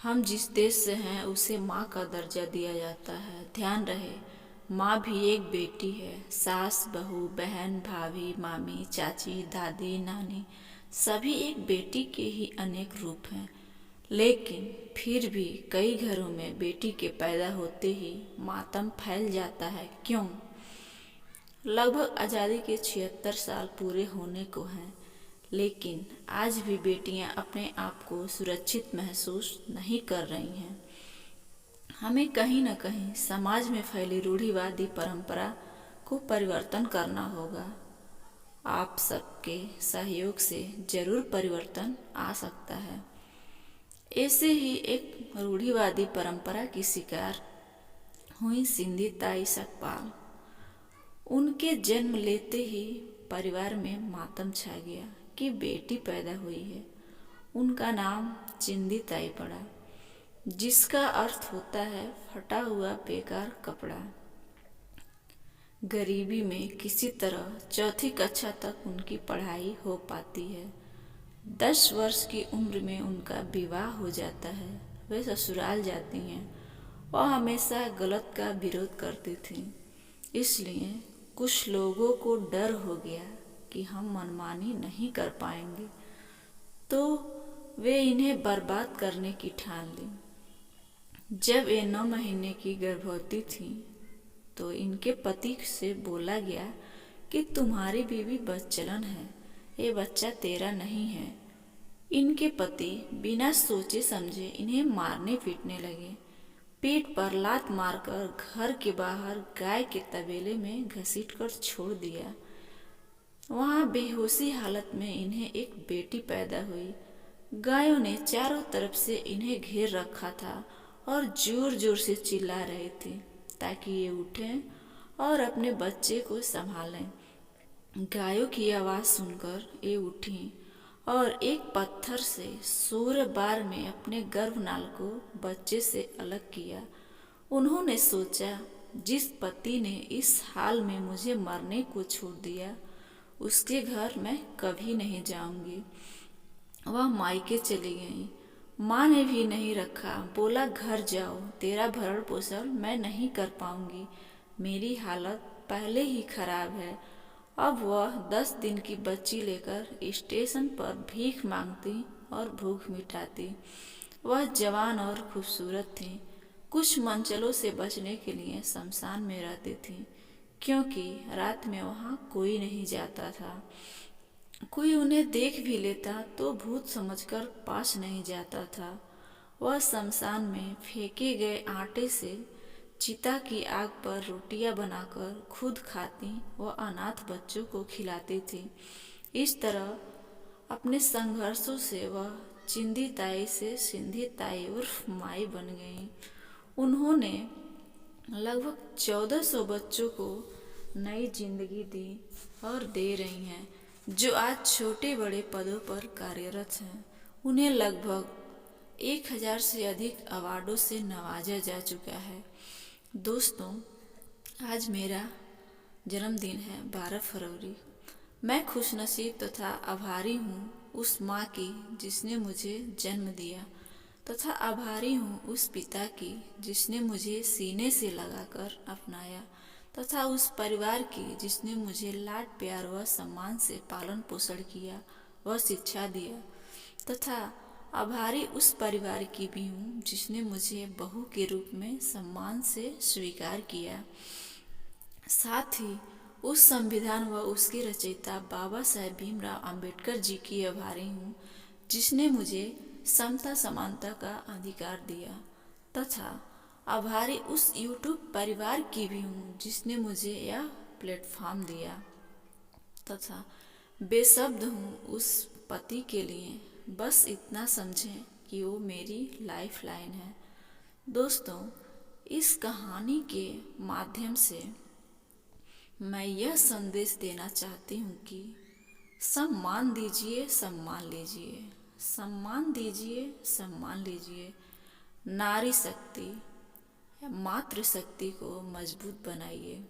हम जिस देश से हैं उसे माँ का दर्जा दिया जाता है। ध्यान रहे, माँ भी एक बेटी है। सास, बहू, बहन, भाभी, मामी, चाची, दादी, नानी सभी एक बेटी के ही अनेक रूप हैं। लेकिन फिर भी कई घरों में बेटी के पैदा होते ही मातम फैल जाता है। क्यों? लगभग आज़ादी के 76 साल पूरे होने को हैं, लेकिन आज भी बेटियां अपने आप को सुरक्षित महसूस नहीं कर रही हैं। हमें कहीं न कहीं समाज में फैली रूढ़िवादी परंपरा को परिवर्तन करना होगा। आप सबके सहयोग से जरूर परिवर्तन आ सकता है। ऐसे ही एक रूढ़िवादी परंपरा की शिकार हुई सिंधी ताई सकपाल। उनके जन्म लेते ही परिवार में मातम छा गया कि बेटी पैदा हुई है। उनका नाम चिंदी ताई पड़ा, जिसका अर्थ होता है फटा हुआ बेकार कपड़ा। गरीबी में किसी तरह चौथी कक्षा तक उनकी पढ़ाई हो पाती है। 10 वर्ष की उम्र में उनका विवाह हो जाता है। वे ससुराल जाती हैं। वह हमेशा गलत का विरोध करती थी, इसलिए कुछ लोगों को डर हो गया कि हम मनमानी नहीं कर पाएंगे, तो वे इन्हें बर्बाद करने की ठान ली। जब ये 9 महीने की गर्भवती थी तो इनके पति से बोला गया कि तुम्हारी बीवी बदचलन है, ये बच्चा तेरा नहीं है। इनके पति बिना सोचे समझे इन्हें मारने पीटने लगे। पीठ पर लात मारकर घर के बाहर गाय के तबेले में घसीटकर छोड़ दिया। वहां बेहोशी हालत में इन्हें एक बेटी पैदा हुई। गायों ने चारों तरफ से इन्हें घेर रखा था और जोर जोर से चिल्ला रहे थे ताकि ये उठें और अपने बच्चे को संभालें। गायों की आवाज़ सुनकर ये उठी और एक पत्थर से सूर्य बार में अपने गर्भनाल को बच्चे से अलग किया। उन्होंने सोचा, जिस पति ने इस हाल में मुझे मरने को छोड़ दिया, उसके घर मैं कभी नहीं जाऊंगी। वह मायके चली गई। माँ ने भी नहीं रखा, बोला घर जाओ, तेरा भरण पोषण मैं नहीं कर पाऊंगी, मेरी हालत पहले ही खराब है। अब वह 10 दिन की बच्ची लेकर स्टेशन पर भीख मांगती और भूख मिटाती। वह जवान और खूबसूरत थी। कुछ मंचलों से बचने के लिए शमशान में रहती थी, क्योंकि रात में वहाँ कोई नहीं जाता था। कोई उन्हें देख भी लेता तो भूत समझकर पास नहीं जाता था। वह शमशान में फेंके गए आटे से चिता की आग पर रोटियां बनाकर खुद खाती व अनाथ बच्चों को खिलाती थी। इस तरह अपने संघर्षों से वह चिंदी ताई से सिंधी ताई उर्फ माई बन गई। उन्होंने लगभग 1400 बच्चों को नई जिंदगी दी और दे रही हैं, जो आज छोटे बड़े पदों पर कार्यरत हैं। उन्हें लगभग 1000 से अधिक अवार्डों से नवाजा जा चुका है। दोस्तों, आज मेरा जन्मदिन है 12 फरवरी। मैं खुशनसीब तथा आभारी हूँ उस माँ की जिसने मुझे जन्म दिया, तथा आभारी हूँ उस पिता की जिसने मुझे सीने से लगाकर अपनाया, तथा उस परिवार की जिसने मुझे लाड प्यार व सम्मान से पालन पोषण किया व शिक्षा दिया, तथा आभारी उस परिवार की भी हूँ जिसने मुझे बहू के रूप में सम्मान से स्वीकार किया। साथ ही उस संविधान व उसके रचयिता बाबा साहेब भीमराव अंबेडकर जी की आभारी हूँ जिसने मुझे समता समानता का अधिकार दिया, तथा आभारी उस यूट्यूब परिवार की भी हूँ जिसने मुझे यह प्लेटफॉर्म दिया, तथा बेशब्द हूँ उस पति के लिए। बस इतना समझें कि वो मेरी लाइफ लाइन है। दोस्तों, इस कहानी के माध्यम से मैं यह संदेश देना चाहती हूँ कि सम्मान दीजिए, सम्मान लीजिए, सम्मान दीजिए, सम्मान लीजिए। नारी शक्ति या मातृशक्ति को मजबूत बनाइए।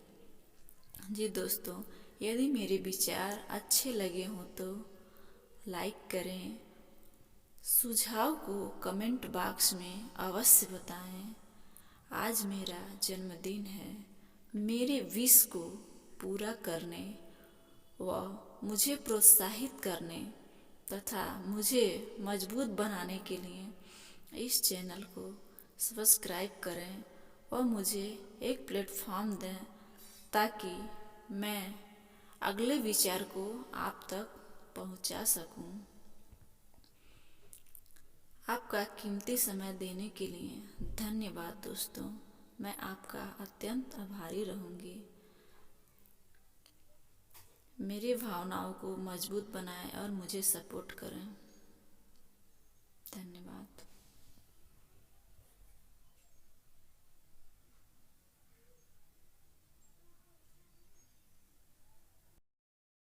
जी दोस्तों, यदि मेरे विचार अच्छे लगे हों तो लाइक करें, सुझाव को कमेंट बॉक्स में अवश्य बताएं। आज मेरा जन्मदिन है। मेरे विश को पूरा करने व मुझे प्रोत्साहित करने तथा मुझे मजबूत बनाने के लिए इस चैनल को सब्सक्राइब करें और मुझे एक प्लेटफॉर्म दें ताकि मैं अगले विचार को आप तक पहुंचा सकूं। आपका कीमती समय देने के लिए धन्यवाद दोस्तों। मैं आपका अत्यंत आभारी रहूंगी। मेरी भावनाओं को मजबूत बनाएं और मुझे सपोर्ट करें। धन्यवाद।